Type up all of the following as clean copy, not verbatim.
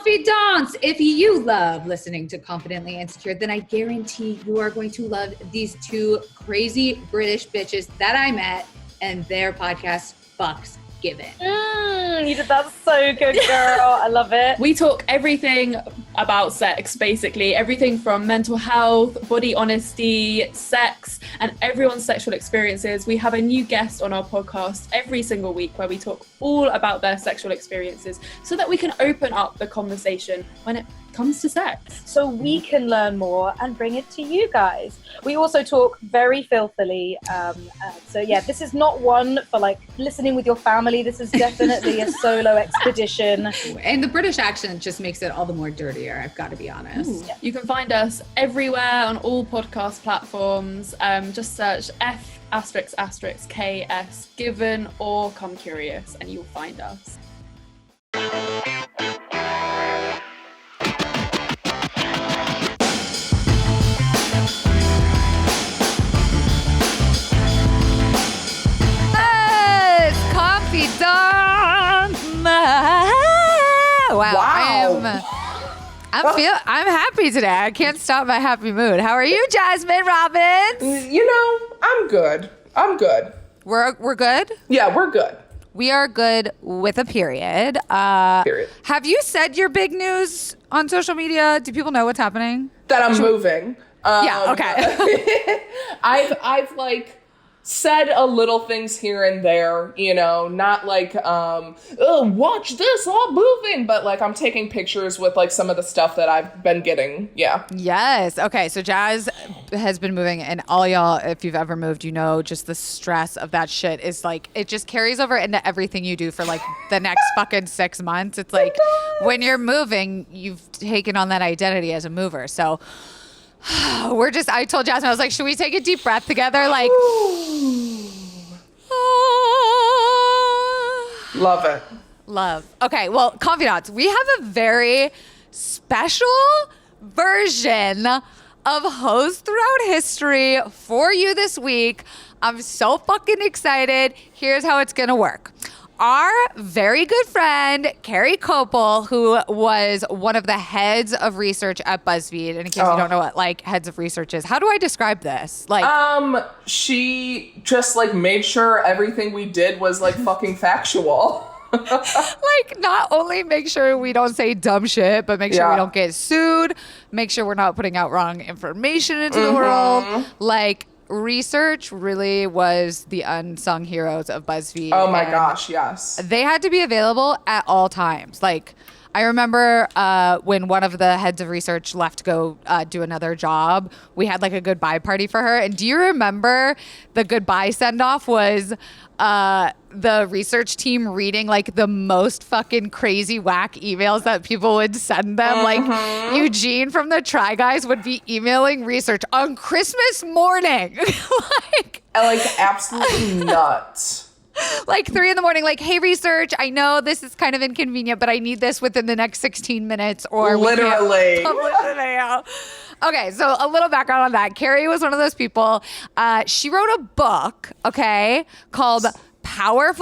Confidants! If you love listening to Confidently Insecure, then I guarantee you are going to love these two crazy British bitches that I met and their podcast, Fucks Given. You did that so good, girl. I love it. We talk everything about sex, basically. Everything from mental health, body honesty, sex, and everyone's sexual experiences. We have a new guest on our podcast every single week where we talk all about their sexual experiences so that we can open up the conversation when it comes to sex. So we can learn more and bring it to you guys. We also talk very filthily. So yeah, this is not one for like listening with your family. This is definitely a solo expedition. And the British accent just makes it all the more dirtier, I've got to be honest. Yeah. You can find us everywhere on all podcast platforms. Just search F***KS Given or Come Curious and you'll find us. Wow. I'm happy today. I can't stop my happy mood. How are you, Jasmine Robbins? You know, I'm good. We're good? Yeah, we're good. We are good with a period. Period. Have you said your big news on social media? Do people know what's happening? That I'm moving. Yeah, okay. I've like said a little things here and there, you know, not like, oh, watch this, I'm moving, but like I'm taking pictures with like some of the stuff that I've been getting. Yeah. Yes. Okay. So Jazz has been moving, and all y'all, if you've ever moved, you know, just the stress of that shit is like, it just carries over into everything you do for like the next fucking 6 months. It's like when you're moving, you've taken on that identity as a mover. So I told Jasmine, I was like, should we take a deep breath together? Like, love it. Love. Okay, well, confidants, we have a very special version of Hoes Throughout History for you this week. I'm so fucking excited. Here's how it's gonna work. Our very good friend, Kari Koeppel, who was one of the heads of research at BuzzFeed, and in case you don't know what like heads of research is, how do I describe this? Like, she just like made sure everything we did was like fucking factual. like not only make sure we don't say dumb shit, but make sure we don't get sued, make sure we're not putting out wrong information into the world. Like, research really was the unsung heroes of BuzzFeed. Oh my gosh, yes. They had to be available at all times. Like, I remember when one of the heads of research left to go do another job, we had like a goodbye party for her. And do you remember the goodbye send-off was the research team reading like the most fucking crazy whack emails that people would send them? Like Eugene from the Try Guys would be emailing research on Christmas morning. like absolutely nuts. Like 3 a.m, like, hey, research, I know this is kind of inconvenient, but I need this within the next 16 minutes or literally. We can't publish the video. Okay, so a little background on that. Kari was one of those people. She wrote a book, okay, called Strong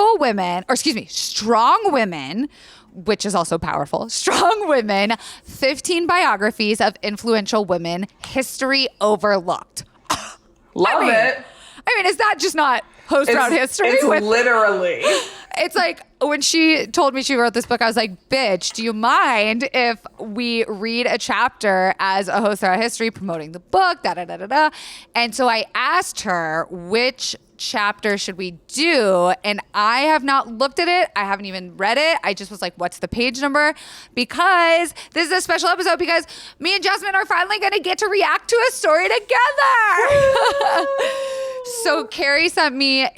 Women, which is also powerful. Strong Women, 15 Biographies of Influential Women, History Overlooked. Love it. I mean, is that just not Hoes Throughout History? It's literally. It's like when she told me she wrote this book, I was like, bitch, do you mind if we read a chapter as a Hoes Throughout History promoting the book, da-da-da-da-da. And so I asked her which chapter should we do, and I have not looked at it. I haven't even read it. I just was like, what's the page number? Because this is a special episode because me and Jasmine are finally going to get to react to a story together. So Kari sent me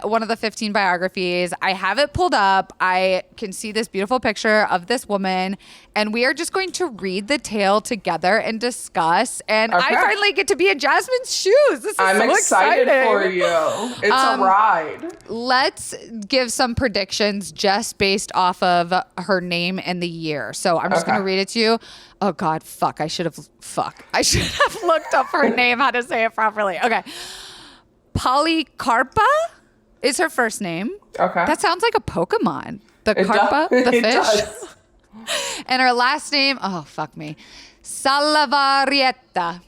one of the 15 biographies. I have it pulled up. I can see this beautiful picture of this woman, and we are just going to read the tale together and discuss. And I finally get to be in Jasmine's shoes. This is I'm so excited exciting for you. It's a ride. Let's give some predictions just based off of her name and the year. So I'm just going to read it to you. Oh God, I should have looked up her name, how to say it properly. Okay. Polycarpa is her first name. Okay. That sounds like a Pokemon. The Carpa, the it fish. Does. And her last name, oh, fuck me, Salavarieta.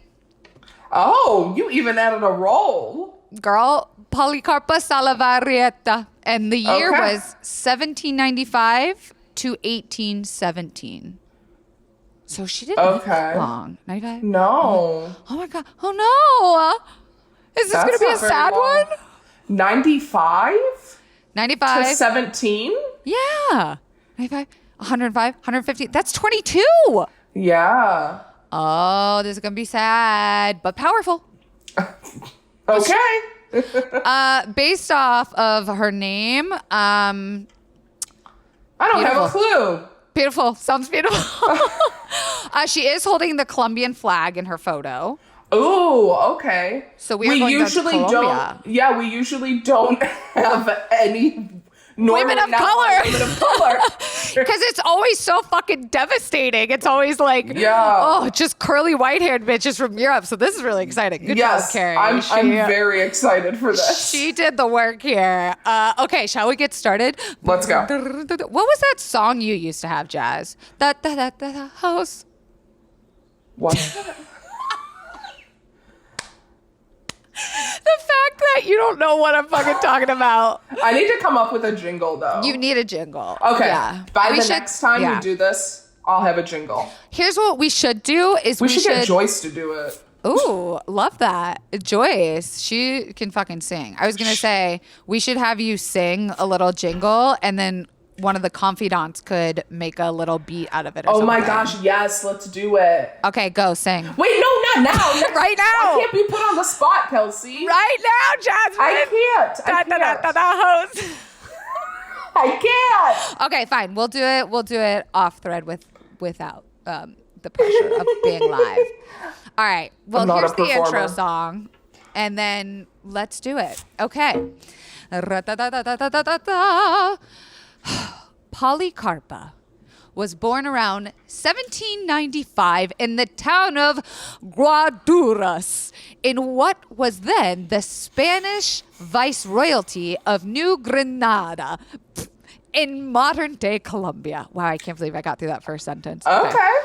Oh, you even added a roll. Girl, Policarpa Salavarieta. And the year Okay. was 1795 to 1817. So she didn't live that long. 95? No. Oh my God. Oh no. Is this going to be a not very sad long. one? 95 to 95. 17? Yeah. 95, 105, 150. That's 22. Yeah. Oh, this is going to be sad, but powerful. Okay. Based off of her name, I don't have a Beautiful. clue. beautiful. Sounds beautiful. She is holding the Colombian flag in her photo. Ooh, okay. So we are going to usually Colombia. don't. Yeah, we usually don't have any Women of color. Women of color. Because it's always so fucking devastating. It's always like, just curly white-haired bitches from Europe. So this is really exciting. Good job, Carrie. I'm very excited for this. She did the work here. Okay, shall we get started? Let's go. What was that song you used to have, Jazz? Da house. What? The fact that you don't know what I'm fucking talking about. I need to come up with a jingle, though. You need a jingle. Okay. Yeah. By the next time we do this, I'll have a jingle. Here's what we should do is we should get Joyce to do it. Ooh, love that. Joyce, she can fucking sing. I was going to say, we should have you sing a little jingle and then one of the confidants could make a little beat out of it or something. My gosh, yes, let's do it. Okay, go sing. Wait, no, not now. Right now. I can't be put on the spot, Kelsey. Right now, Jasmine. I can't. Host. I can't. Okay, fine. We'll do it off thread without the pressure of being live. All right. Well, here's the intro song, and then let's do it. Okay. Policarpa was born around 1795 in the town of Guaduras in what was then the Spanish viceroyalty of New Granada in modern-day Colombia. Wow, I can't believe I got through that first sentence. Okay.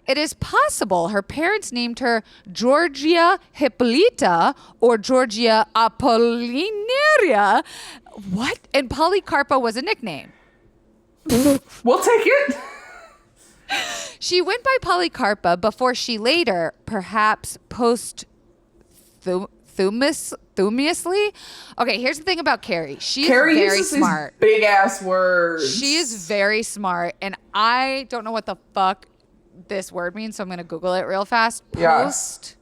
It is possible her parents named her Georgia Hippolyta or Georgia Apollinaria. What? And Policarpa was a nickname. We'll take it. She went by Policarpa before she later, perhaps posthumously. Okay, here's the thing about Carrie. She Carrie is very uses smart. These big ass words. She is very smart, and I don't know what the fuck this word means, so I'm gonna Google it real fast. Yes.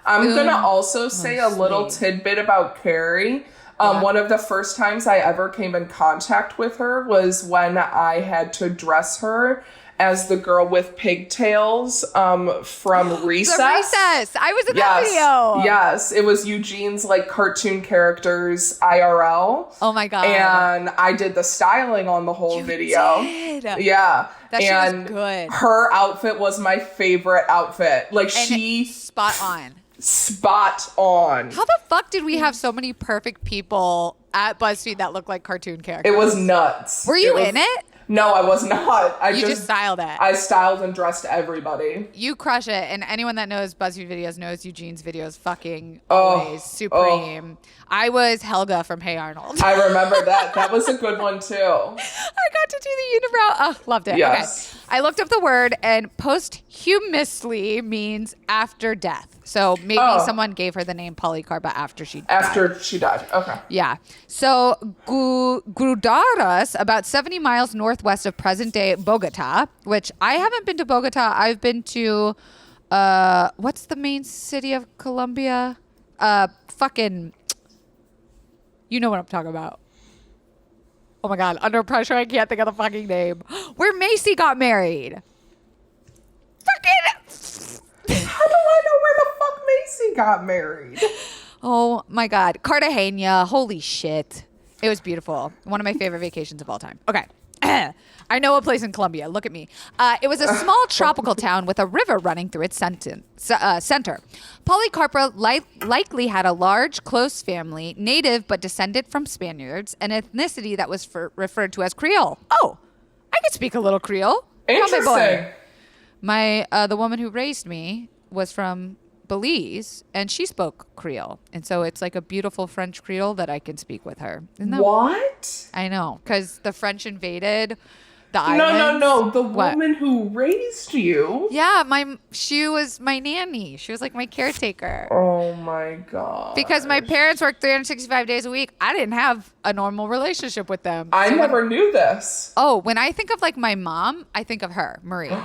I'm gonna also say a little tidbit about Carrie. One of the first times I ever came in contact with her was when I had to dress her as the girl with pigtails from Recess. The Recess. I was in that video. Yes, it was Eugene's like cartoon characters IRL. Oh my God. And I did the styling on the whole video. Did. Yeah. That shit and was good. Her outfit was my favorite outfit. Like And spot on. Spot on. How the fuck did we have so many perfect people at BuzzFeed that look like cartoon characters? It was nuts. Were you in it? No, I was not. I just styled it. I styled and dressed everybody. You crush it, and anyone that knows BuzzFeed videos knows Eugene's videos fucking always supreme. I was Helga from Hey Arnold. I remember that. That was a good one too. I got to do the unibrow. Oh, loved it. Yes. Okay. I looked up the word, and posthumously means after death. So maybe someone gave her the name Policarpa after she died. After she died. Okay. Yeah. So Guaduras, about 70 miles northwest of present-day Bogota, which I haven't been to Bogota. I've been to, what's the main city of Colombia? Fucking, you know what I'm talking about. Oh my God, under pressure, I can't think of the fucking name. Where Macy got married. Fucking... How do I know where the fuck Macy got married? Oh my God. Cartagena. Holy shit. It was beautiful. One of my favorite vacations of all time. Okay. I know a place in Colombia. Look at me. It was a small tropical town with a river running through its center. Policarpa likely had a large, close family, native but descended from Spaniards, an ethnicity that was referred to as Creole. Oh, I could speak a little Creole. Interesting. The woman who raised me was from Belize, and she spoke Creole. And so it's like a beautiful French Creole that I can speak with her. What? I know, because the French invaded the islands. No. The woman who raised you. Yeah, she was my nanny. She was like my caretaker. Oh my God. Because my parents worked 365 days a week, I didn't have a normal relationship with them. I never knew this. Oh, when I think of like my mom, I think of her, Marie.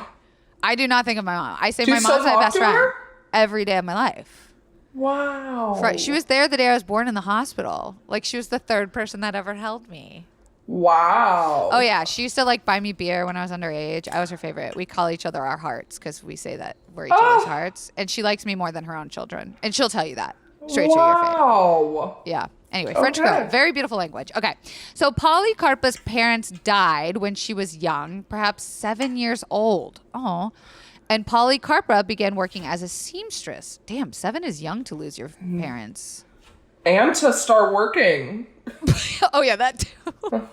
I do not think of my mom. I say Do my you mom's still my talk best to friend her? every day of my life. Wow. She was there the day I was born in the hospital. Like, she was the third person that ever held me. Wow. Oh, yeah. She used to, like, buy me beer when I was underage. I was her favorite. We call each other our hearts because we say that we're each other's hearts. And she likes me more than her own children. And she'll tell you that straight to your face. Wow. Yeah. Anyway, French girl. Very beautiful language. Okay. So Polycarpa's parents died when she was young, perhaps 7 years old. Oh. And Polycarpa began working as a seamstress. Damn, 7 is young to lose your parents. And to start working. Oh, yeah, that too.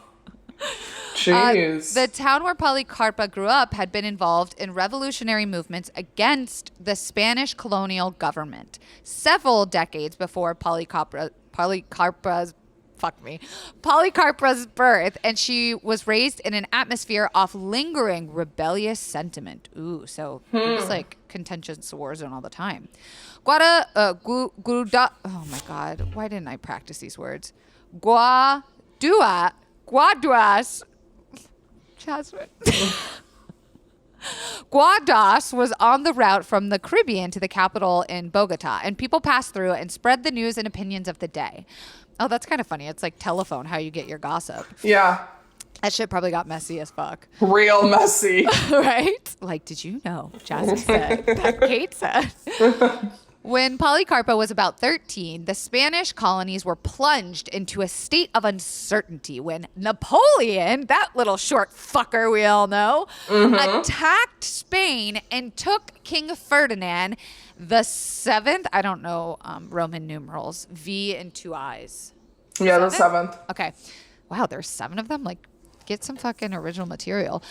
Jeez. The town where Polycarpa grew up had been involved in revolutionary movements against the Spanish colonial government several decades before Polycarpa's birth, and she was raised in an atmosphere of lingering rebellious sentiment. Ooh, so it was like contentious war zone all the time. Oh my God, why didn't I practice these words? Guaduas, Jasmine. Guadas was on the route from the Caribbean to the capital in Bogota, and people passed through and spread the news and opinions of the day. Oh, that's kind of funny. It's like telephone, how you get your gossip. Yeah. That shit probably got messy as fuck. Real messy. Right? Like, did you know? Jazzy said that Kate said. When Polycarpa was about 13, the Spanish colonies were plunged into a state of uncertainty when Napoleon, that little short fucker we all know, attacked Spain and took King Ferdinand the Seventh. I don't know Roman numerals. V and 2 I's. Yeah, the 7th. Okay. Wow, there's 7 of them? Like, get some fucking original material.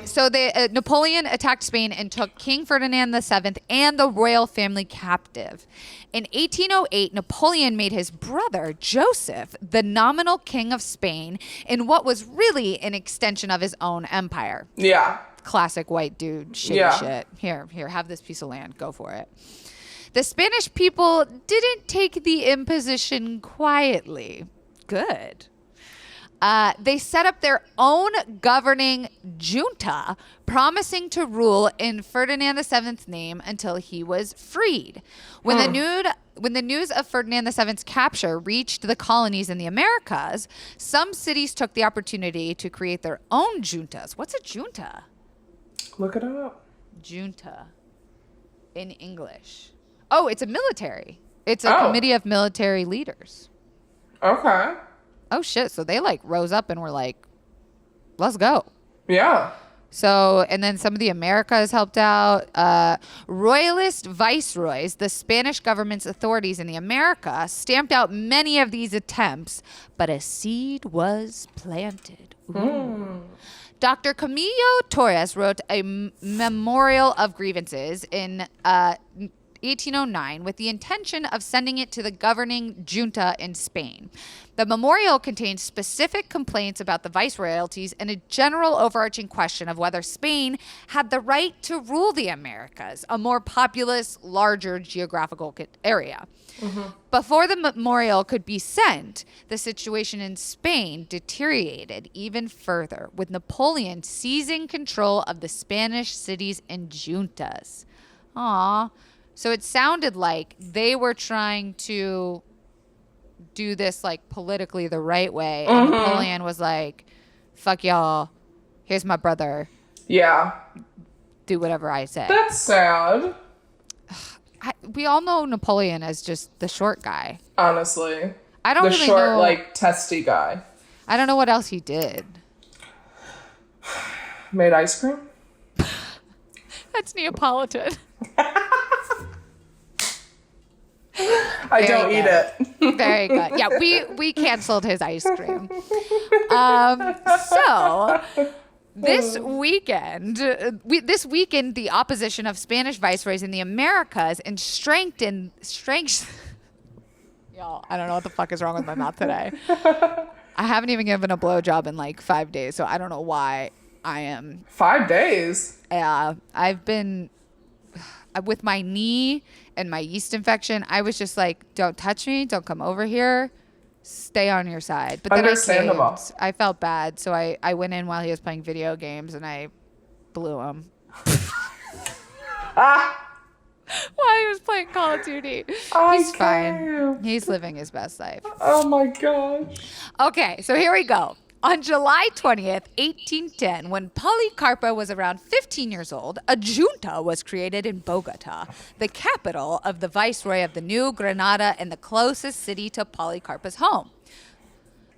So Napoleon attacked Spain and took King Ferdinand VII and the royal family captive. In 1808, Napoleon made his brother, Joseph, the nominal king of Spain in what was really an extension of his own empire. Yeah. Classic white dude shitty shit. Here, have this piece of land. Go for it. The Spanish people didn't take the imposition quietly. Good. They set up their own governing junta, promising to rule in Ferdinand VII's name until he was freed. When the news of Ferdinand VII's capture reached the colonies in the Americas, some cities took the opportunity to create their own juntas. What's a junta? Look it up. Junta in English. Oh, it's a military. It's a committee of military leaders. Okay. Oh, shit. So they like rose up and were like, let's go. Yeah. So, and then some of the Americas helped out. Royalist viceroys, the Spanish government's authorities in the Americas, stamped out many of these attempts, but a seed was planted. Dr. Camilo Torres wrote a memorial of grievances in 1809 with the intention of sending it to the governing junta in Spain. The memorial contains specific complaints about the viceroyalties and a general overarching question of whether Spain had the right to rule the Americas, a more populous, larger geographical area. Before the memorial could be sent, the situation in Spain deteriorated even further, with Napoleon seizing control of the Spanish cities and juntas. Aww. So it sounded like they were trying to do this like politically the right way. And Napoleon was like, fuck y'all. Here's my brother. Yeah. Do whatever I say. That's sad. We all know Napoleon as just the short guy. Honestly. I don't really short, know. like, testy guy. I don't know what else he did. Made ice cream? That's Neapolitan. I don't eat it. Very good. Yeah, we canceled his ice cream. So This weekend, this weakened the opposition of Spanish viceroys in the Americas and strengthened. Y'all, I don't know what the fuck is wrong with my mouth today. I haven't even given a blowjob in like 5 days, so I don't know why I am. 5 days? Yeah, I've been with my knee and my yeast infection. I was just like, don't touch me, don't come over here, stay on your side. But then Understandable. I felt bad, so I went in while he was playing video games and I blew him. While he was playing Call of Duty. He's fine. He's living his best life. Oh my gosh. Okay, so here we go. On July 20th, 1810, when Policarpa was around 15 years old, a junta was created in Bogota, the capital of the viceroy of the New Granada and the closest city to Policarpa's home.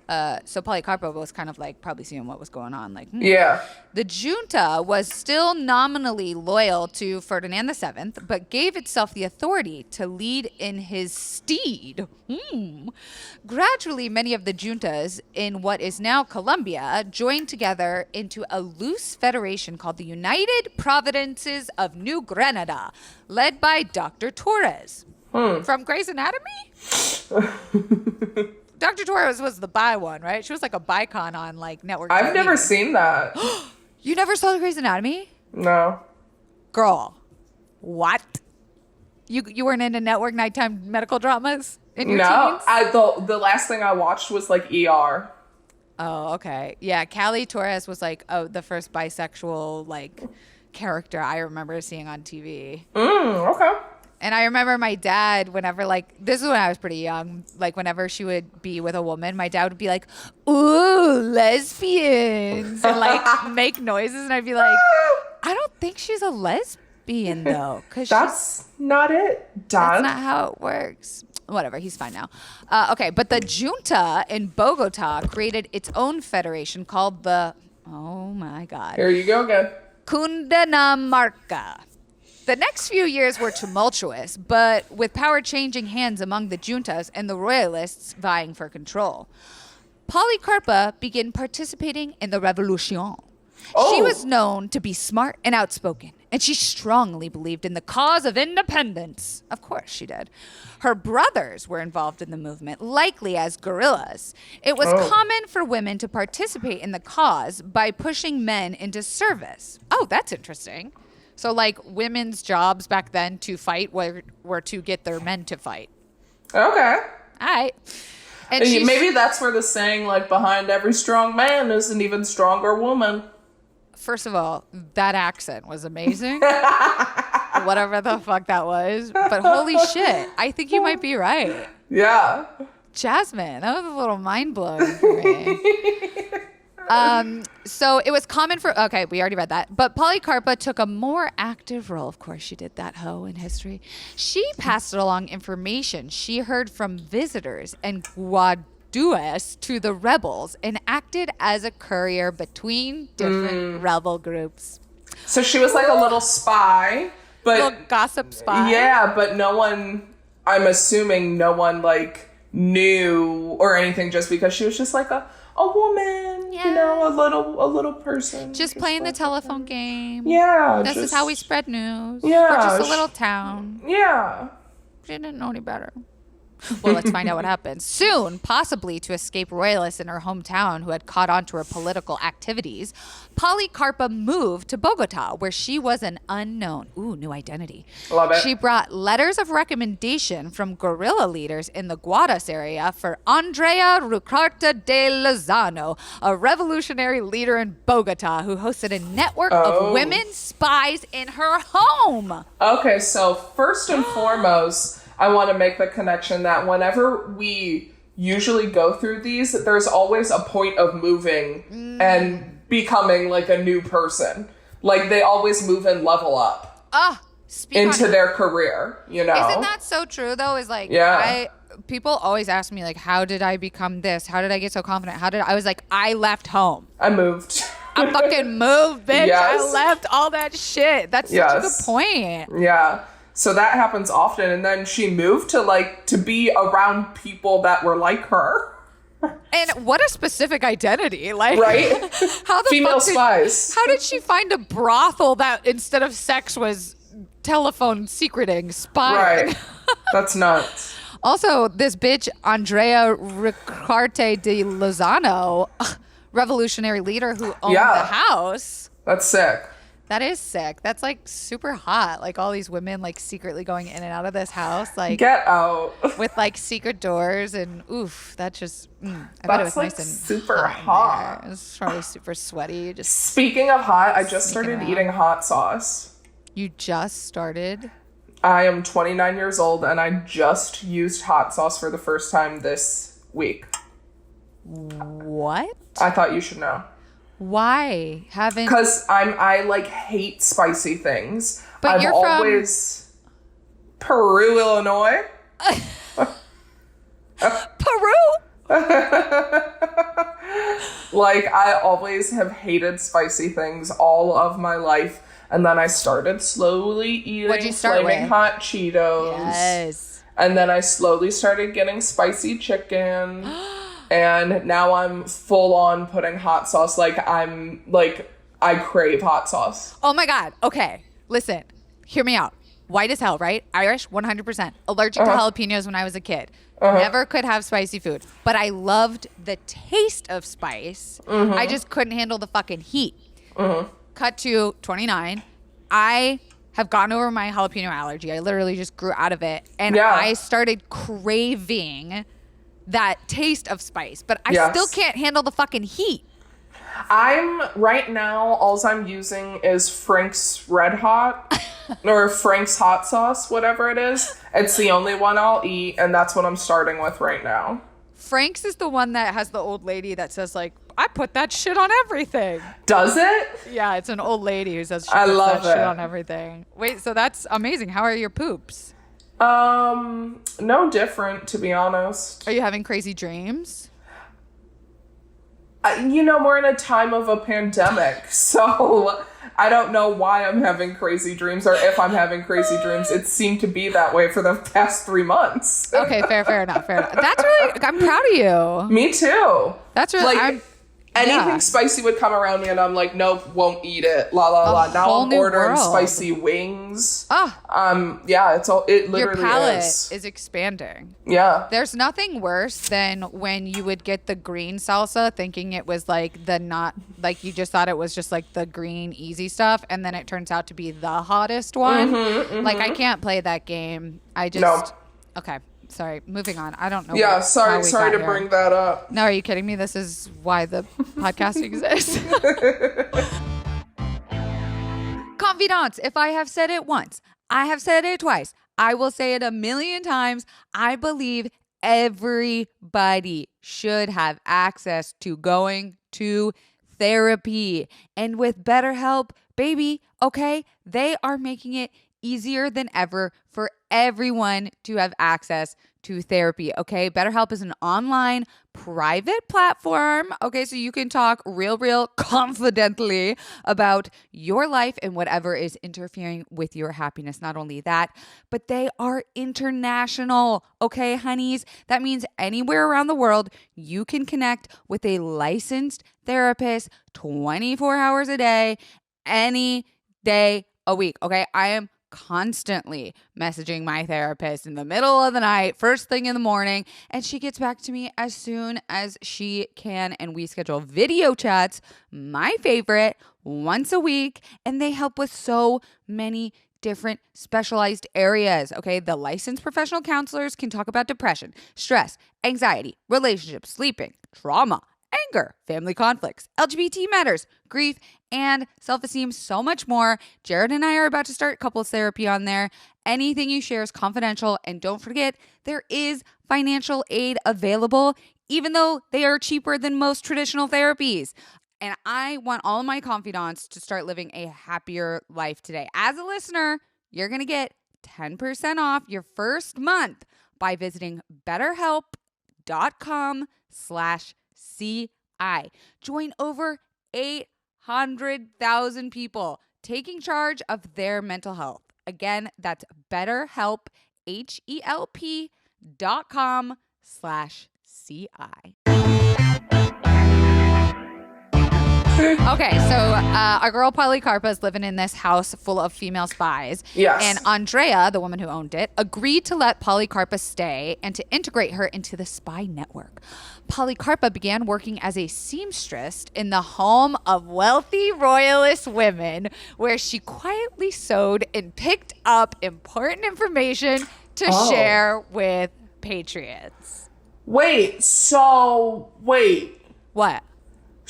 So Policarpa was kind of like probably seeing what was going on. Like, Yeah. The junta was still nominally loyal to Ferdinand VII, but gave itself the authority to lead in his stead. Gradually, many of the juntas in what is now Colombia joined together into a loose federation called the United Providences of New Granada, led by Dr. Torres. From Grey's Anatomy? Dr. Torres was the bi one, right? She was like a bicon on like network I've TV. never seen that. You never saw the Grey's Anatomy? No. Girl, what? You weren't into network nighttime medical dramas in your No. teens? The last thing I watched was like ER. Oh, okay. Yeah, Callie Torres was like the first bisexual like character I remember seeing on TV. Okay. And I remember my dad, whenever, like, this is when I was pretty young, like, whenever she would be with a woman, my dad would be like, ooh, lesbians, and, like, make noises, and I'd be like, I don't think she's a lesbian, though, because That's not it, Dad. that's not how it works. Whatever, he's fine now. Okay, but the junta in Bogota created its own federation called the, oh, my God, Here you go again. Cundinamarca. The next few years were tumultuous, but with power changing hands among the juntas and the royalists vying for control. Policarpa began participating in the revolution. She was known to be smart and outspoken, and she strongly believed in the cause of independence. Of course she did. Her brothers were involved in the movement, likely as guerrillas. It was common for women to participate in the cause by pushing men into service. Oh, that's interesting. So, like, women's jobs back then to fight were to get their men to fight. Okay. All right. And Maybe that's where the saying, like, behind every strong man is an even stronger woman. First of all, that accent was amazing. Whatever the fuck that was. But holy shit, I think you might be right. Yeah. Jasmine, that was a little mind-blowing for me. So it was common for, okay, we already read that. But Policarpa took a more active role. Of course, she did that, hoe, in history. She passed along information she heard from visitors and guaduas to the rebels and acted as a courier between different rebel groups. So she was like a little spy, but Little gossip spy. yeah, but no one, I'm assuming no one like knew or anything just because she was just like a woman, you know, a little person. Just playing the telephone game. Yeah. This is how we spread news. Yeah, We're just a little town. Yeah. She didn't know any better. Well, let's find out what happens. Soon, possibly to escape royalists in her hometown who had caught on to her political activities, Policarpa moved to Bogota, where she was an unknown. Ooh, new identity. Love it. She brought letters of recommendation from guerrilla leaders in the Guadas area for Andrea Rucarta de Lozano, a revolutionary leader in Bogota who hosted a network of women spies in her home. Okay, so first and foremost, I want to make the connection that whenever we usually go through these, there's always a point of moving and becoming like a new person. Like they always move and level up into their career, you know? Isn't that so true though? Is like, people always ask me like, how did I become this? How did I get so confident? I was like, I left home. I moved. I fucking moved, bitch. Yes. I left all that shit. That's such a good point. Yeah. So that happens often. And then she moved to be around people that were like her. And what a specific identity. Like, Right? How the Female fuck did, spies. How did she find a brothel that instead of sex was telephone secreting, spying? Right. That's nuts. Also, this bitch, Andrea Ricarte de Lozano, revolutionary leader who owned the house. That's sick. That is sick. That's like super hot. Like all these women like secretly going in and out of this house. Like Get out. with like secret doors and oof, that just I bet That's it was like nice and super hot. hot. It was probably super sweaty. Just Speaking of hot, I just Sneaking started around. eating hot sauce. you just started. I am 29 years old and I just used hot sauce for the first time this week. What? I thought you should know. Why haven't? Because I like hate spicy things. But I've you're from- always Peru, Illinois. Peru? Like I always have hated spicy things all of my life. And then I started slowly eating What'd you start flaming with? hot Cheetos. Yes. And then I slowly started getting spicy chicken. And now I'm full on putting hot sauce. Like I crave hot sauce. Oh my God. Okay. Listen, hear me out. White as hell, right? Irish, 100%. Allergic to jalapenos when I was a kid. Never could have spicy food. But I loved the taste of spice. I just couldn't handle the fucking heat. Cut to 29. I have gotten over my jalapeno allergy. I literally just grew out of it. And Yeah. I started craving that taste of spice. But I Yes. still can't handle the fucking heat. I'm right now, all I'm using is Frank's Red Hot or Frank's hot sauce, whatever it is. It's the only one I'll eat, and that's what I'm starting with right now. Frank's is the one that has the old lady that says, like, I put that shit on everything. Does it? Yeah, it's an old lady who says she I puts love that shit it. on everything. Wait, so that's amazing. How are your poops? No different, to be honest. Are you having crazy dreams? We're in a time of a pandemic, so I don't know why I'm having crazy dreams or if I'm having crazy dreams. It seemed to be that way for the past 3 months. Okay, fair enough. That's really, I'm proud of you. Me too. That's really, Like, anything yeah. spicy would come around me and I'm like, nope, won't eat it. La la la. Now whole I'm new ordering world. spicy wings. Oh, Yeah, it your literally palate is. is expanding. Yeah. There's nothing worse than when you would get the green salsa thinking it was like you just thought it was just like the green easy stuff, and then it turns out to be the hottest one. Like, I can't play that game. I just No. Okay, sorry, moving on. I don't know. Yeah, how sorry we to got here. bring that up. No, are you kidding me? This is why the podcast exists. Confidants, if I have said it once, I have said it twice, I will say it 1,000,000 times. I believe everybody should have access to going to therapy. And with BetterHelp, baby, okay, they are making it easier than ever for everyone to have access to therapy, okay? BetterHelp is an online private platform, okay? So you can talk real confidently about your life and whatever is interfering with your happiness. Not only that, but they are international, okay, honeys? That means anywhere around the world, you can connect with a licensed therapist 24 hours a day, any day a week, okay? I am constantly messaging my therapist in the middle of the night, first thing in the morning, and she gets back to me as soon as she can, and we schedule video chats, my favorite, once a week, and they help with so many different specialized areas, okay? The licensed professional counselors can talk about depression, stress, anxiety, relationships, sleeping, trauma, anger, family conflicts, LGBT matters, grief, and self-esteem, so much more. Jared and I are about to start couples therapy on there. Anything you share is confidential, and don't forget, there is financial aid available, even though they are cheaper than most traditional therapies. And I want all of my confidants to start living a happier life today. As a listener, you're going to get 10% off your first month by visiting betterhelp.com/CI. Join over 800,000 people taking charge of their mental health. Again, that's BetterHelp, HELP.com/CI. Okay, so our girl Polycarpa is living in this house full of female spies. Yes. And Andrea, the woman who owned it, agreed to let Polycarpa stay and to integrate her into the spy network. Polycarpa began working as a seamstress in the home of wealthy royalist women, where she quietly sewed and picked up important information to share with patriots. Wait. What?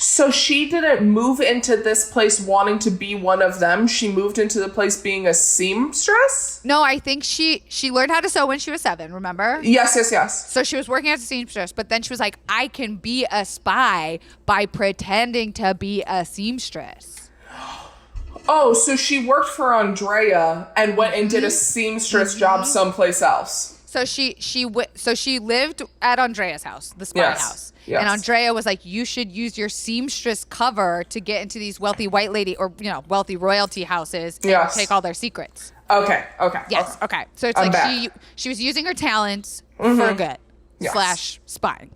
So she didn't move into this place wanting to be one of them. She moved into the place being a seamstress? No, I think she learned how to sew when she was 7, remember? Yes. So she was working as a seamstress, but then she was like, I can be a spy by pretending to be a seamstress. Oh, so she worked for Andrea and went and did a seamstress job someplace else. So she lived at Andrea's house, the spy house. Yes. And Andrea was like, you should use your seamstress cover to get into these wealthy white lady or, wealthy royalty houses and take all their secrets. Okay. Yes. Okay. So it's I'm like she was using her talents for good Yes. / spying.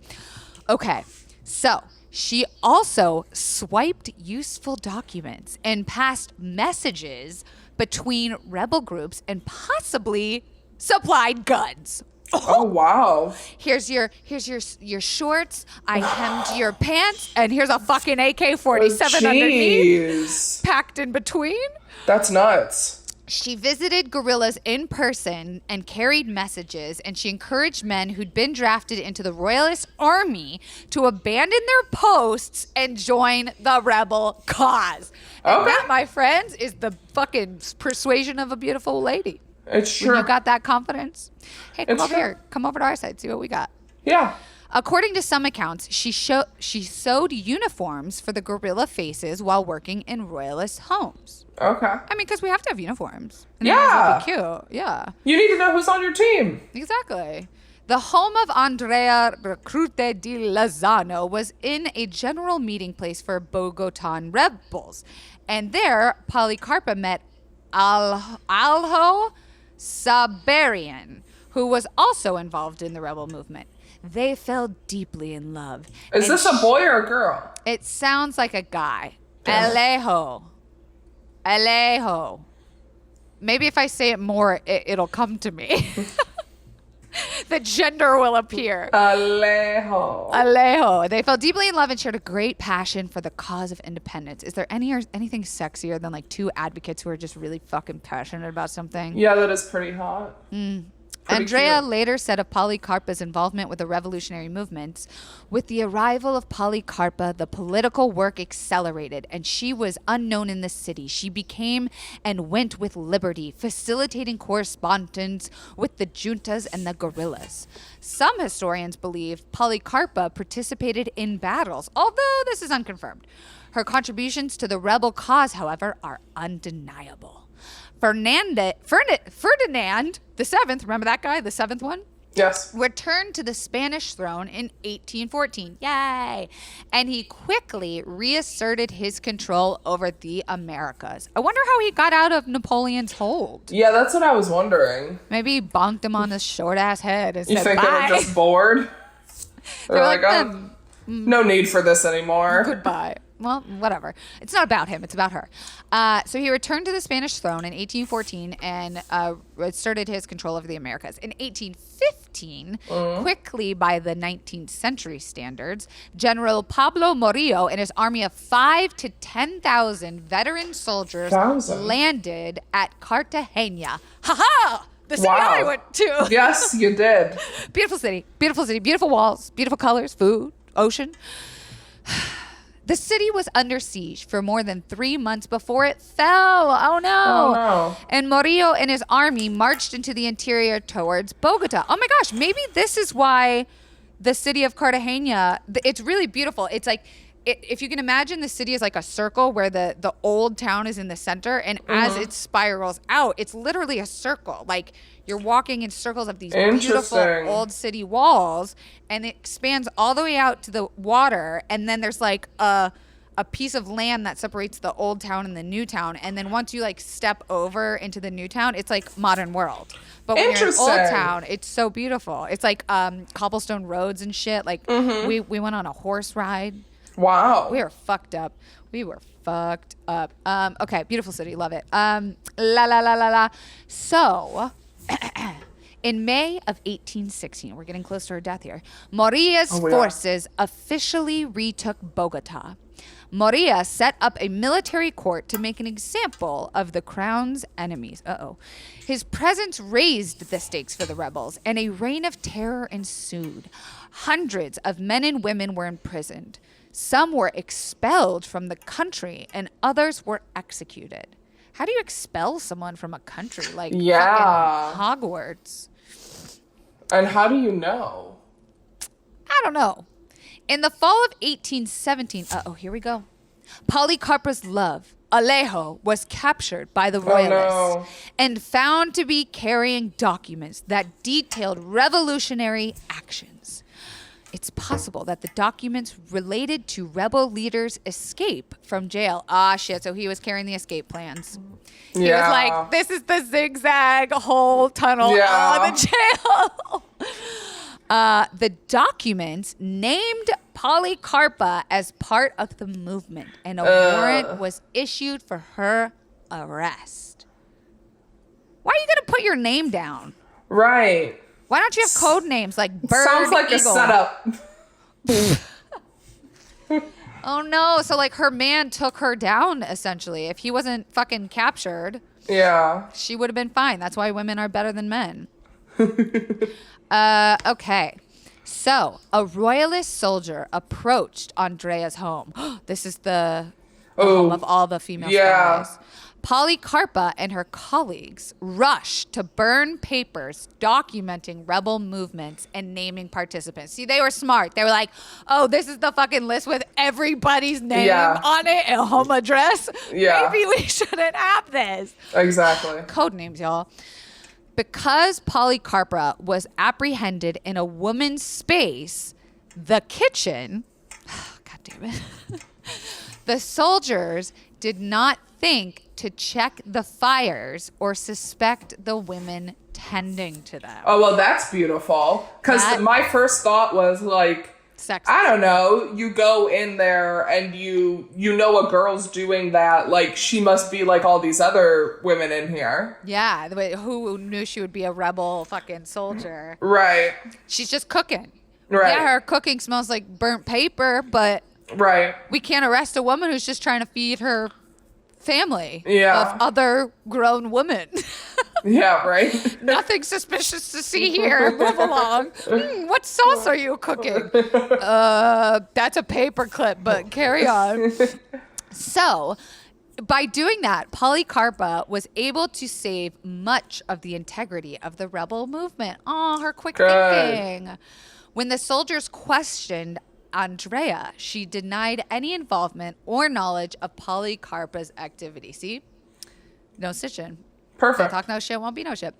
Okay. So she also swiped useful documents and passed messages between rebel groups and possibly supplied guns. Oh, wow. Here's your shorts. I hemmed your pants, and here's a fucking AK-47 underneath, packed in between. That's nuts. She visited guerrillas in person and carried messages, and she encouraged men who'd been drafted into the royalist army to abandon their posts and join the rebel cause. And that, my friends, is the fucking persuasion of a beautiful lady. It's true. When you got that confidence. Hey, come It's over true. here. Come over to our side. See what we got. Yeah. According to some accounts, she sewed uniforms for the guerrilla faces while working in royalist homes. Okay. I mean, because we have to have uniforms. And Yeah. That'd be cute. Yeah. You need to know who's on your team. Exactly. The home of Andrea Recrute di Lozano was in a general meeting place for Bogotan rebels. And there, Polycarpa met Alho Sabarian, who was also involved in the rebel movement. They fell deeply in love. Is this a boy or a girl? It sounds like a guy. Damn. Alejo. Maybe if I say it more, it'll come to me. The gender will appear. Alejo. They fell deeply in love and shared a great passion for the cause of independence. Is there anything sexier than like two advocates who are just really fucking passionate about something? Yeah, that is pretty hot. Andrea cute. later said of Polycarpa's involvement with the revolutionary movements, with the arrival of Polycarpa, the political work accelerated, and she was unknown in the city. She became and went with liberty, facilitating correspondence with the juntas and the guerrillas. Some historians believe Polycarpa participated in battles, although this is unconfirmed. Her contributions to the rebel cause, however, are undeniable. Ferdinand the Seventh, remember that guy, the seventh one? Yes. Returned to the Spanish throne in 1814. Yay! And he quickly reasserted his control over the Americas. I wonder how he got out of Napoleon's hold. Yeah, that's what I was wondering. Maybe he bonked him on his short-ass head and You said, think bye. they were just bored? They're like, like, no need for this anymore. Goodbye. Well, whatever. It's not about him. It's about her. So he returned to the Spanish throne in 1814 and asserted his control over the Americas. In 1815, quickly by the 19th century standards, General Pablo Morillo and his army of 5,000 to 10,000 veteran soldiers landed at Cartagena. Ha-ha! The city I went to. Yes, you did. Beautiful city. Beautiful city. Beautiful walls. Beautiful colors. Food. Ocean. The city was under siege for more than 3 months before it fell. Oh no. And Morillo and his army marched into the interior towards Bogota. Oh my gosh, maybe this is why the city of Cartagena, it's really beautiful. It's like, if you can imagine, the city is like a circle where the old town is in the center, and as it spirals out, it's literally a circle. Like, you're walking in circles of these beautiful old city walls, and it expands all the way out to the water, and then there's like a piece of land that separates the old town and the new town, and then once you like step over into the new town, it's like modern world. But when you're in old town, it's so beautiful. It's like cobblestone roads and shit. Like we went on a horse ride Wow. We were fucked up. Okay, beautiful city. Love it. La la la la la. So, in May of 1816, we're getting close to her death here, Moria's forces officially retook Bogota. Moria set up a military court to make an example of the crown's enemies. His presence raised the stakes for the rebels, and a reign of terror ensued. Hundreds of men and women were imprisoned. Some were expelled from the country, and others were executed. How do you expel someone from a country? Like fucking Hogwarts. And how do you know? I don't know. In the fall of 1817, here we go. Policarpa's love, Alejo, was captured by the royalists and found to be carrying documents that detailed revolutionary actions. It's possible that the documents related to rebel leaders' escape from jail. Ah, shit. So he was carrying the escape plans. He was like, this is the zigzag hole tunnel of the jail. The documents named Policarpa as part of the movement, and a warrant was issued for her arrest. Why are you going to put your name down? Right. Why don't you have code names like Bird, Sounds like Eagle? a setup. Oh no, so like her man took her down essentially. If he wasn't fucking captured, she would have been fine. That's why women are better than men. Okay. So, a royalist soldier approached Andrea's home. This is the home of all the female spies. Policarpa and her colleagues rushed to burn papers documenting rebel movements and naming participants. See, they were smart. They were like, oh, this is the fucking list with everybody's name on it and home address. Maybe we shouldn't have this. Exactly. Code names, y'all. Because Policarpa was apprehended in a woman's space, the kitchen, God damn it, the soldiers did not think to check the fires or suspect the women tending to them. Oh, well, that's beautiful. Because my first thought was like, sexist. I don't know, you go in there and you know a girl's doing that, like she must be like all these other women in here. Yeah, who knew she would be a rebel fucking soldier? Right. She's just cooking. Right. Yeah, her cooking smells like burnt paper, but we can't arrest a woman who's just trying to feed her family of other grown women. Yeah, right. Nothing suspicious to see here. Move along. What sauce are you cooking? That's a paper clip, but carry on. So, by doing that, Policarpa was able to save much of the integrity of the rebel movement. Oh, her quick thinking. When the soldiers questioned Andrea, she denied any involvement or knowledge of Policarpa's activity. See? No stitching. Perfect. Talk no shit, won't be no shit.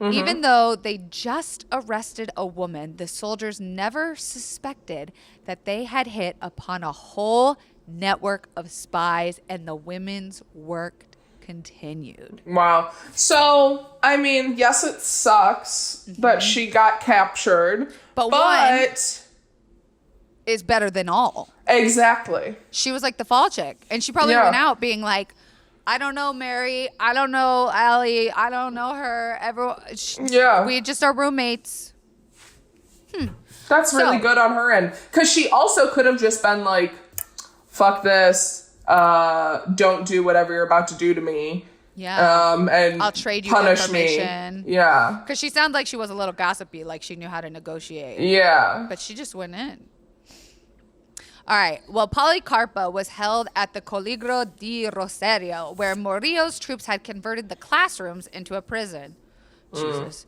Even though they just arrested a woman, the soldiers never suspected that they had hit upon a whole network of spies, and the women's work continued. Wow. So, I mean, yes, it sucks that she got captured, but one is better than all. Exactly. She was like the fall chick, and she probably went out being like, I don't know Mary, I don't know Allie, I don't know her. Everyone, we just are roommates. That's really good on her end, because she also could have just been like, fuck this, don't do whatever you're about to do to me. And I'll trade you punish information. Me. Yeah. Because she sounded like she was a little gossipy, like she knew how to negotiate. Yeah. But she just went in. All right. Well, Policarpa was held at the Colegio di Rosario, where Murillo's troops had converted the classrooms into a prison. Jesus.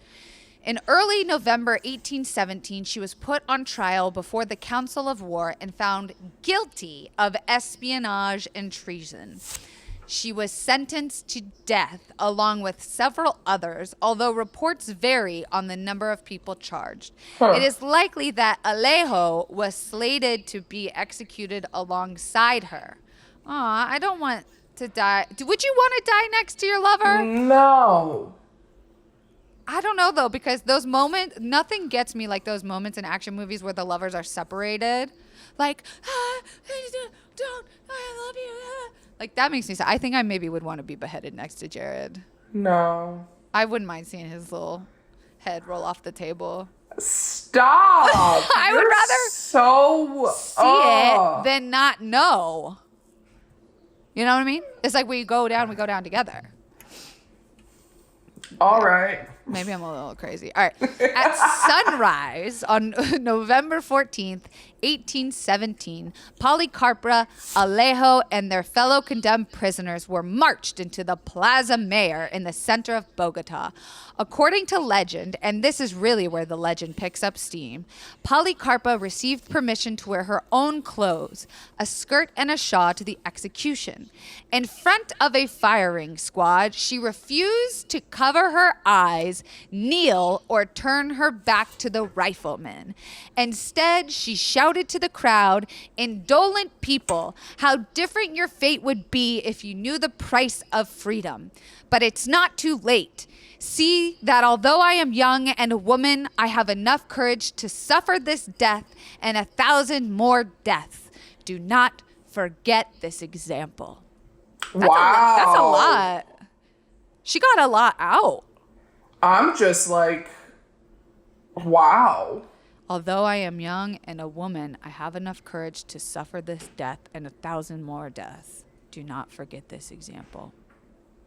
In early November 1817, she was put on trial before the Council of War and found guilty of espionage and treason. She was sentenced to death along with several others, although reports vary on the number of people charged. It is likely that Alejo was slated to be executed alongside her. Aw, I don't want to die. Would you want to die next to your lover? No. I don't know, though, because those moments, nothing gets me like those moments in action movies where the lovers are separated. like, don't, I love you. Like, that makes me sad. I think I maybe would want to be beheaded next to Jared. No. I wouldn't mind seeing his little head roll off the table. Stop. I would rather so see it than not know. You know what I mean? It's like we go down together. All right. Maybe I'm a little crazy. All right. At sunrise on November 14th, 1817, Policarpa, Alejo, and their fellow condemned prisoners were marched into the Plaza Mayor in the center of Bogota. According to legend, and this is really where the legend picks up steam, Policarpa received permission to wear her own clothes, a skirt and a shawl to the execution. In front of a firing squad, she refused to cover her eyes, kneel, or turn her back to the riflemen. Instead, she shouted to the crowd, "Indolent people, how different your fate would be if you knew the price of freedom. But it's not too late. See that although I am young and a woman, I have enough courage to suffer this death and 1,000 more deaths. Do not forget this example." Wow. That's a lot. She got a lot out. I'm just like, wow. Although I am young and a woman, I have enough courage to suffer this death and 1,000 more deaths. Do not forget this example.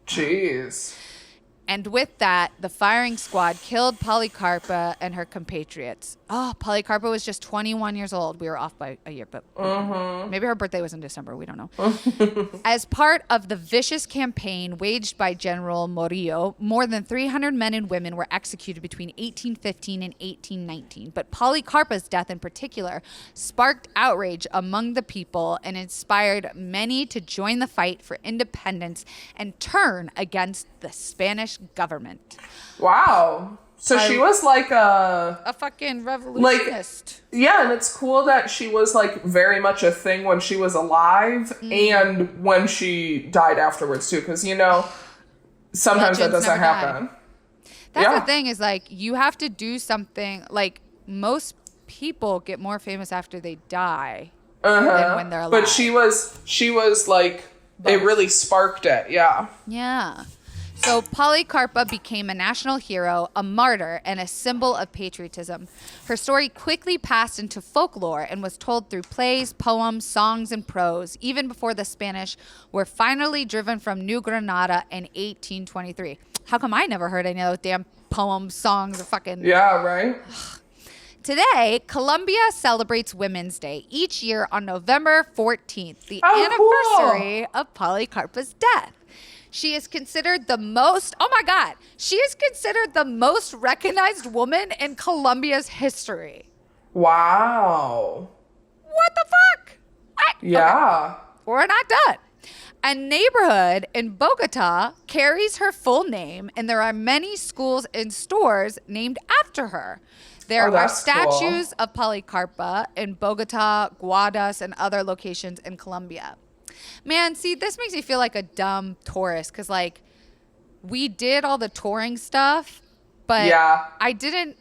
Jeez. And with that, the firing squad killed Policarpa and her compatriots. Oh, Policarpa was just 21 years old. We were off by a year, but maybe her birthday was in December. We don't know. As part of the vicious campaign waged by General Morillo, more than 300 men and women were executed between 1815 and 1819. But Policarpa's death in particular sparked outrage among the people and inspired many to join the fight for independence and turn against the Spanish government. Wow. So she was like A fucking revolutionist. Yeah, and it's cool that she was like very much a thing when she was alive and when she died afterwards too, because you know sometimes that Legends doesn't never happen. That's the thing, is like you have to do something. Like most people get more famous after they die than when they're alive. But she was like it really sparked it. Yeah. Yeah. So Policarpa became a national hero, a martyr, and a symbol of patriotism. Her story quickly passed into folklore and was told through plays, poems, songs, and prose, even before the Spanish were finally driven from New Granada in 1823. How come I never heard any of those damn poems, songs, or fucking... Yeah, right? Today, Colombia celebrates Women's Day each year on November 14th, the anniversary of Policarpa's death. She is considered the most, she is considered the most recognized woman in Colombia's history. Wow. What the fuck? Yeah. Okay. We're not done. A neighborhood in Bogota carries her full name, and there are many schools and stores named after her. There are statues of Policarpa in Bogota, Guadas, and other locations in Colombia. Man, see, this makes me feel like a dumb tourist because, like, we did all the touring stuff, but I didn't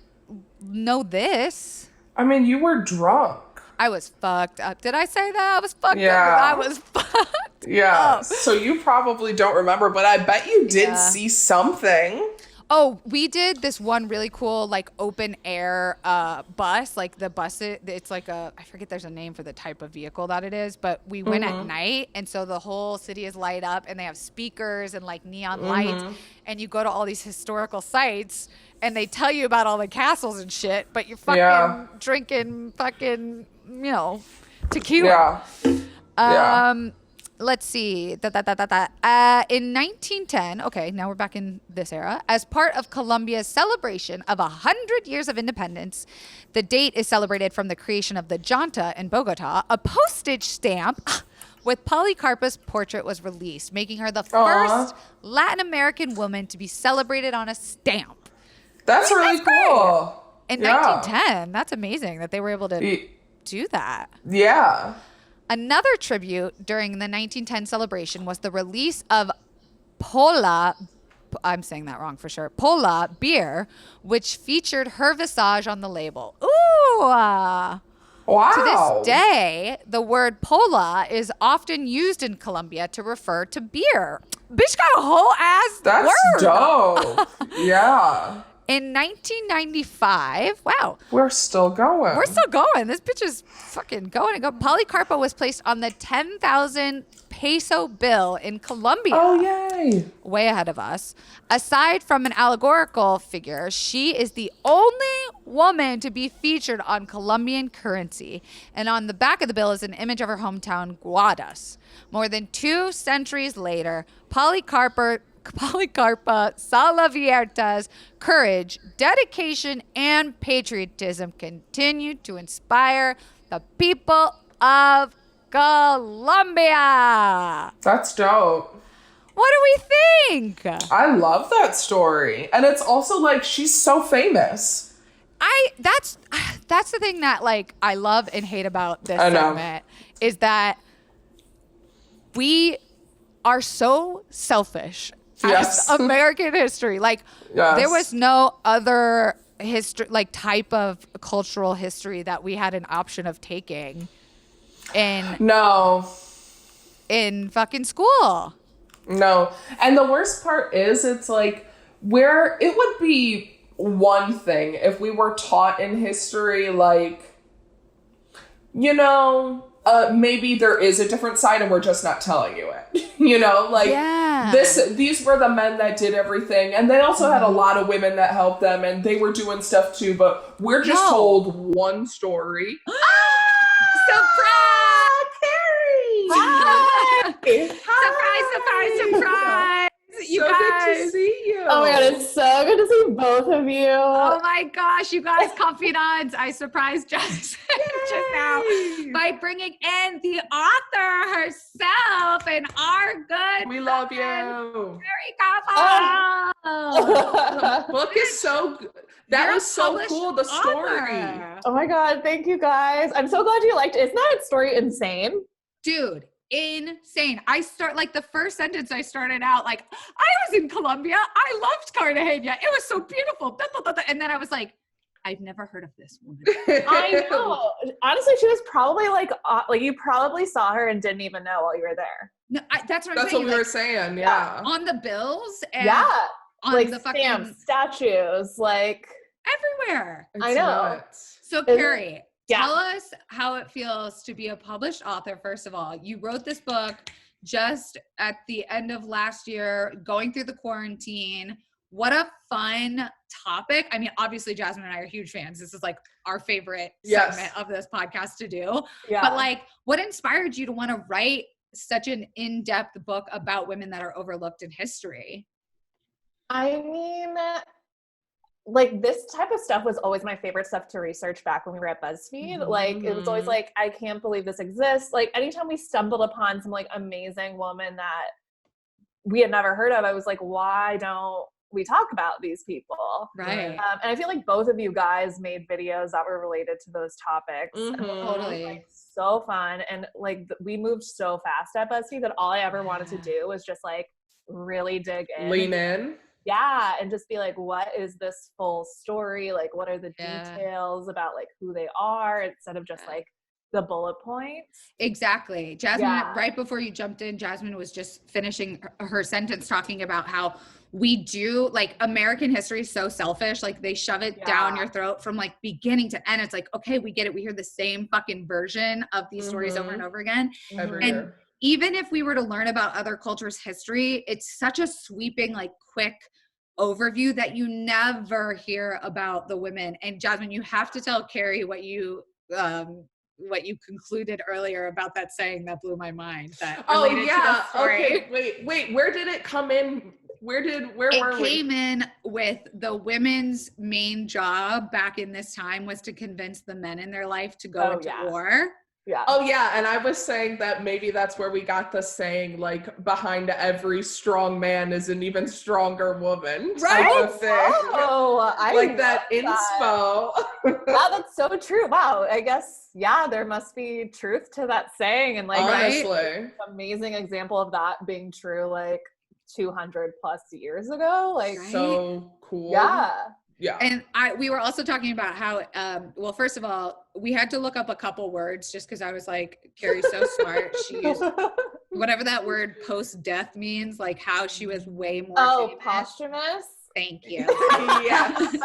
know this. I mean, you were drunk. I was fucked up. Did I say that? I was fucked up. I was fucked up. So you probably don't remember, but I bet you did see something. Oh, we did this one really cool, like, open air bus. Like, the bus, it's like I forget there's a name for the type of vehicle that it is, but we went at night, and so the whole city is light up, and they have speakers and, like, neon lights, and you go to all these historical sites, and they tell you about all the castles and shit, but you're fucking drinking fucking, tequila. Let's see. In 1910, okay, now we're back in this era. As part of Colombia's celebration of 100 years of independence, the date is celebrated from the creation of the Janta in Bogota. A postage stamp with Policarpa's portrait was released, making her the first Latin American woman to be celebrated on a stamp. That's really cool. In 1910, that's amazing that they were able to do that. Yeah. Another tribute during the 1910 celebration was the release of Pola, I'm saying that wrong for sure, Pola beer, which featured her visage on the label. Ooh! Wow. To this day, the word pola is often used in Colombia to refer to beer. Bitch got a whole ass That's word. dope. Yeah. In 1995, wow. We're still going. We're still going. This bitch is fucking going and go. Polycarpa was placed on the 10,000 peso bill in Colombia. Oh, yay. Way ahead of us. Aside from an allegorical figure, she is the only woman to be featured on Colombian currency. And on the back of the bill is an image of her hometown, Guadas. More than 2 centuries later, Polycarpa Salavierta's courage, dedication, and patriotism continue to inspire the people of Colombia. That's dope. What do we think? I love that story. And it's also like, she's so famous. That's the thing that like I love and hate about this segment is that we are so selfish as American history. Like there was no other history, like type of cultural history that we had an option of taking in fucking school. No. And the worst part is it's like where it would be one thing if we were taught in history, like, you know, maybe there is a different side and we're just not telling you it. You know, like these were the men that did everything. And they also had a lot of women that helped them and they were doing stuff too, but we're just told one story. Surprise! Carrie! Hi! Surprise! You so guys. good to see you. Oh my god, it's so good to see both of you. Oh my gosh, you guys, confidants. I surprised Jess just now by bringing in the author herself and our good We love friend, you. Carrie Koeppel. The book is so good. That You're was a so published cool, the story. author. Oh my god, thank you guys. I'm so glad you liked it. Isn't that story insane? Dude, insane. I start like the first sentence I started out like, I was in Colombia. I loved Cartagena. It was so beautiful. And then I was like, I've never heard of this woman. I know. Honestly, she was probably like you probably saw her and didn't even know while you were there. No, that's what I'm That's saying. what we were saying, yeah. On the bills and on like the fucking stamps, statues, like everywhere. It's I know. nuts. So Carrie, Yeah. tell us how it feels to be a published author, first of all. You wrote this book just at the end of last year, going through the quarantine. What a fun topic. I mean, obviously, Jasmine and I are huge fans. This is like our favorite segment of this podcast to do. Yeah. But like, what inspired you to want to write such an in-depth book about women that are overlooked in history? I mean, like this type of stuff was always my favorite stuff to research back when we were at BuzzFeed. Mm-hmm. Like it was always like, I can't believe this exists. Like anytime we stumbled upon some like amazing woman that we had never heard of, I was like, why don't we talk about these people? Right. And I feel like both of you guys made videos that were related to those topics. Mhm. And it was, Totally. like, so fun. And like we moved so fast at BuzzFeed that all I ever wanted to do was just like really dig in. Lean in. Yeah, and just be like, what is this full story? Like, what are the Yeah. details about like who they are instead of just like the bullet points? Exactly. Jasmine, Yeah. right before you jumped in, Jasmine was just finishing her sentence talking about how we do, like, American history is so selfish. Like, they shove it down your throat from, like, beginning to end. It's like, okay, we get it. We hear the same fucking version of these stories over and over again. Every And year. even if we were to learn about other cultures' history, it's such a sweeping, like, quick overview that you never hear about the women. And Jasmine, you have to tell Carrie what you concluded earlier about that saying that blew my mind. That Oh related to yeah. the story. Okay. Wait. Where did it come in? Where were It we? came in with the women's main job back in this time was to convince the men in their life to go into war. Yeah. Oh yeah, and I was saying that maybe that's where we got the saying, like, behind every strong man is an even stronger woman. Right. Type of thing. Oh, I like that love inspo. Wow, that's so true. Wow. I guess, yeah, there must be truth to that saying. And like, Honestly. amazing example of that being true, like 200 plus years ago. Like, Right. So cool. yeah. Yeah. And we were also talking about how, well, first of all, we had to look up a couple words just because I was like, Carrie's so smart. She used whatever that word post-death means, like how she was way more famous. Posthumous. Thank you. Yes.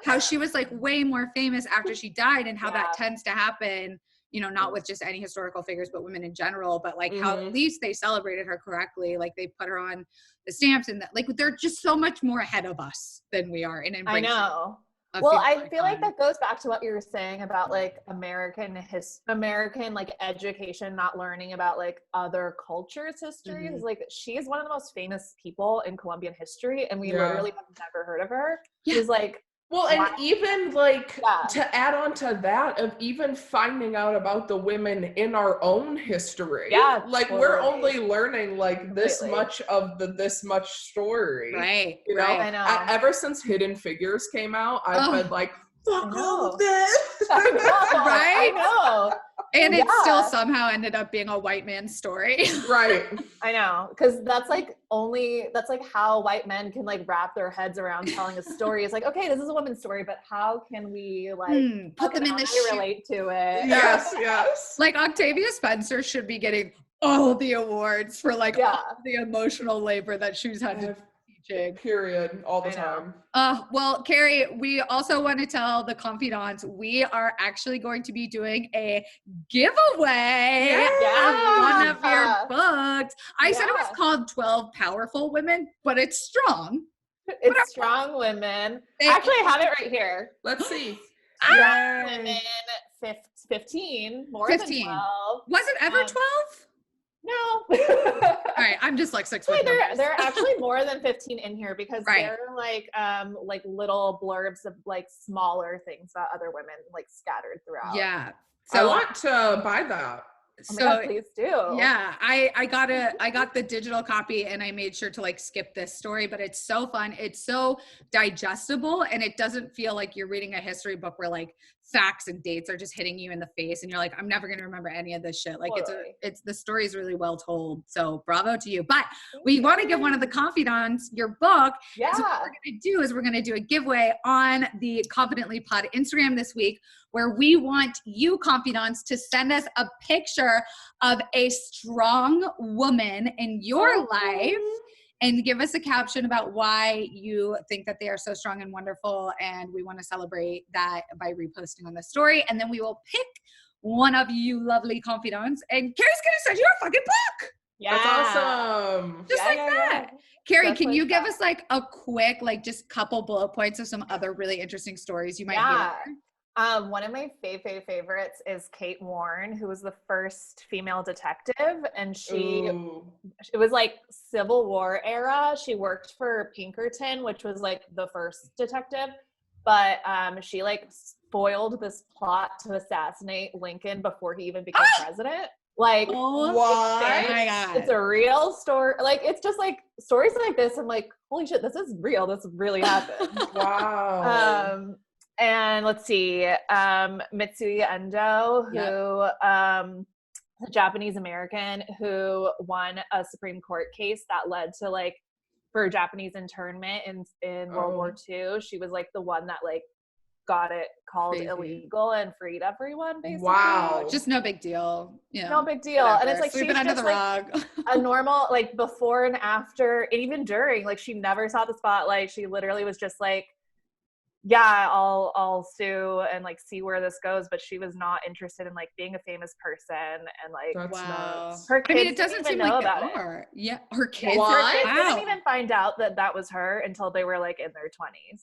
How she was like way more famous after she died, and how that tends to happen, you know, not with just any historical figures, but women in general, but like how at least they celebrated her correctly. Like they put her on the stamps, and that, like, they're just so much more ahead of us than we are in embracing. I know. Well, I feel like that goes back to what you were saying about like American like education, not learning about like other cultures' histories. Like she is one of the most famous people in Colombian history, and we literally have never heard of her. She's like, well, and even like to add on to that, of even finding out about the women in our own history. Yeah, like we're only learning like this much of this much story. Right. You know, I know. Ever since Hidden Figures came out, I've been like, fuck all of this. Right? I know. And it still somehow ended up being a white man's story. Right. I know. Because that's like how white men can like wrap their heads around telling a story. It's like, okay, this is a woman's story, but how can we like put them in the relate to it? Yes, yes. Like Octavia Spencer should be getting all the awards for like all the emotional labor that she's had to do. Period. All the time. Well, Carrie, we also want to tell the confidants we are actually going to be doing a giveaway of one of your books. I said it was called 12 Powerful Women, but it's strong. It's Strong Women. Actually, I have it right here. Let's see. Strong Women 15, more 15. than 12. Was it ever 12? No. All right, I'm dyslexic. There are actually more than 15 in here because they're like little blurbs of like smaller things about other women like scattered throughout. Yeah. So I want to buy that. Oh my God, please do. Yeah, I got the digital copy, and I made sure to like skip this story, but it's so fun. It's so digestible, and it doesn't feel like you're reading a history book where like facts and dates are just hitting you in the face and you're like, I'm never going to remember any of this shit. Like it's the story is really well told. So bravo to you. But we want to give one of the confidants your book. Yeah. So what we're going to do is we're going to do a giveaway on the Confidently Pod Instagram this week, where we want you confidants to send us a picture of a strong woman in your life and give us a caption about why you think that they are so strong and wonderful. And we want to celebrate that by reposting on the story. And then we will pick one of you lovely confidants, and Carrie's going to send you a fucking book. Yeah. That's awesome. Just like that. Carrie, Just can like you give that. us like a quick, like just couple bullet points of some other really interesting stories you might hear? One of my favorites is Kate Warren, who was the first female detective, and it was like Civil War era. She worked for Pinkerton, which was like the first detective, but she like spoiled this plot to assassinate Lincoln before he even became president. Like, Oh my God. It's a real story. Like, it's just like stories like this. I'm like, holy shit, this is real. This really happened. Wow. And let's see, Mitsuya Endo, who a Japanese American who won a Supreme Court case that led to like for Japanese internment in World War II. She was like the one that like got it called illegal and freed everyone, basically. Wow. Just no big deal. You know, no big deal. Whatever. And it's like sweeping she's under just the like rug. a normal, like before and after, and even during, like she never saw the spotlight. She literally was just like, yeah, I'll sue and like see where this goes, but she was not interested in like being a famous person and like That's nuts. her kids it doesn't didn't seem even know like about they it. are. Yeah, her kids. Her kids didn't even find out that was her until they were like in their 20s,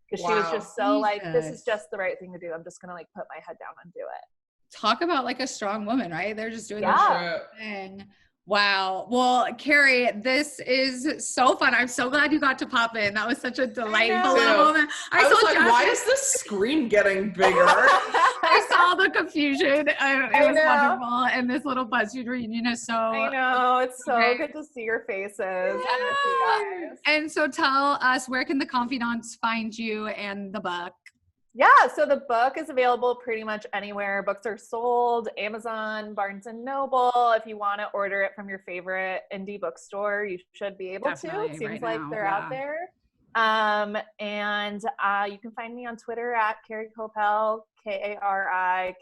because she was just so like, this is just the right thing to do. I'm just gonna like put my head down and do it. Talk about like a strong woman, right? They're just doing Yeah. the thing. Wow. Well, Carrie, this is so fun. I'm so glad you got to pop in. That was such a delightful moment. I was like, why is this screen getting bigger? I saw the confusion. It was wonderful. And this little BuzzFeed reunion is so. I know. It's so good to see your faces. Yeah. And miss you guys. And so tell us, where can the confidants find you and the book? Yeah, so the book is available pretty much anywhere books are sold. Amazon, Barnes & Noble. If you want to order it from your favorite indie bookstore, you should be able to. It seems like they're out there. And you can find me on Twitter at Kari Koeppel, KarikoEppel,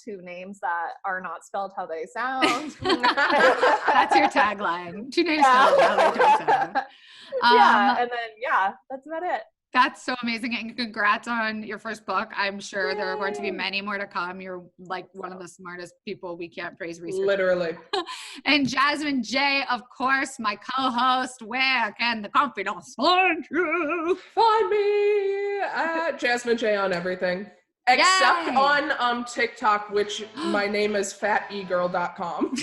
2 names that are not spelled how they sound. That's your tagline. 2 names spelled how they don't sound. Yeah, and then that's about it. That's so amazing. And congrats on your first book. I'm sure there are going to be many more to come. You're like one of the smartest people we can't praise research. Literally. And Jasmine J, of course, my co-host. Where can the confidants find you? Find me at Jasmine J on everything. Except Yay! on TikTok, which my name is fategirl.com.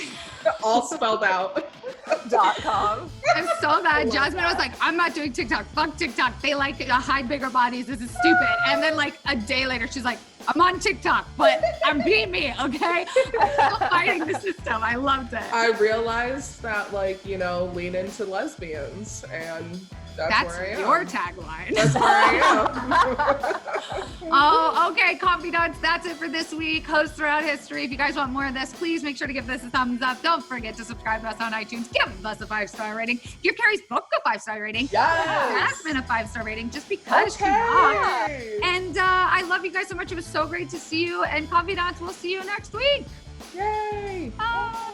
All spelled out. .com. I'm so mad. Jasmine was like, I'm not doing TikTok. Fuck TikTok. They like to hide bigger bodies. This is stupid. And then like a day later, she's like, I'm on TikTok, but I'm being me, okay? I'm still fighting the system. I loved it. I realized that, like, you know, lean into lesbians, and that's where I am. Your tagline. That's where I am. Oh, okay, confidants, that's it for this week. Hosts throughout history. If you guys want more of this, please make sure to give this a thumbs up. Don't forget to subscribe to us on iTunes. Give us a 5-star rating. Give Kari's book a 5-star rating. Yes. Jasmine a 5-star rating just because she Okay. rocked. And I love you guys so much. It was so great to see you. And confidants, we'll see you next week. Yay. Bye.